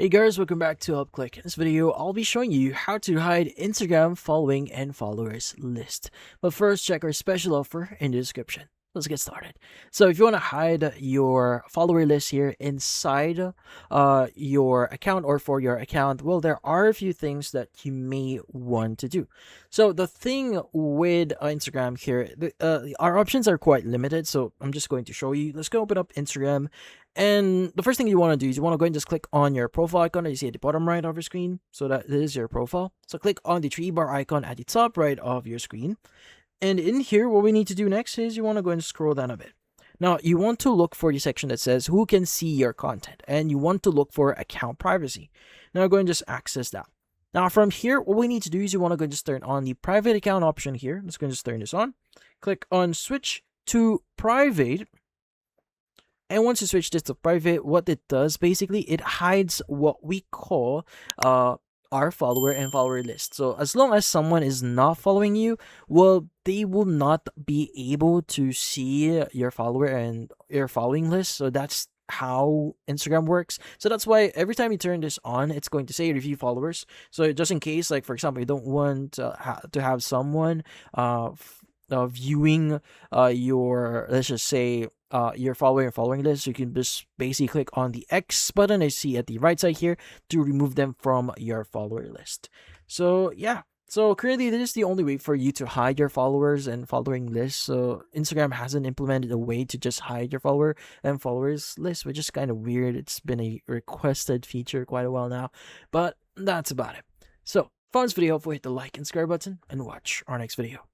Hey guys, welcome back to HelpClick. In this video, I'll be showing you how to hide Instagram following and followers list. But first, check our special offer in the description. Let's get started. So if you want to hide your follower list here inside your account or for your account, well, there are a few things that you may want to do. So the thing with Instagram here, our options are quite limited. So I'm just going to show you. Let's go open up Instagram. And the first thing you want to do is you want to go and just click on your profile icon that you see at the bottom right of your screen. So that is your profile. So click on the three bar icon at the top right of your screen. And in here, what we need to do next is you want to go and scroll down a bit. Now, you want to look for the section that says who can see your content. And you want to look for account privacy. Now, go and just access that. Now, from here, what we need to do is you want to go and just turn on the private account option here. Let's go and just turn this on. Click on switch to private. And once you switch this to private, what it does, basically, it hides what we call our follower and follower list. So as long as someone is not following you, well, they will not be able to see your follower and your following list. So that's how Instagram works. So that's why every time you turn this on, it's going to say review followers. So just in case, like for example, you don't want to have someone viewing your, let's just say, your following list, you can just basically click on the X button I see at the right side here to remove them from your follower list. So yeah, so currently this is the only way for you to hide your followers and following lists. So Instagram hasn't implemented a way to just hide your follower and followers list, which is kind of weird. It's been a requested feature quite a while now, but that's about it. So found this video helpful, hit the like and subscribe button and watch our next video.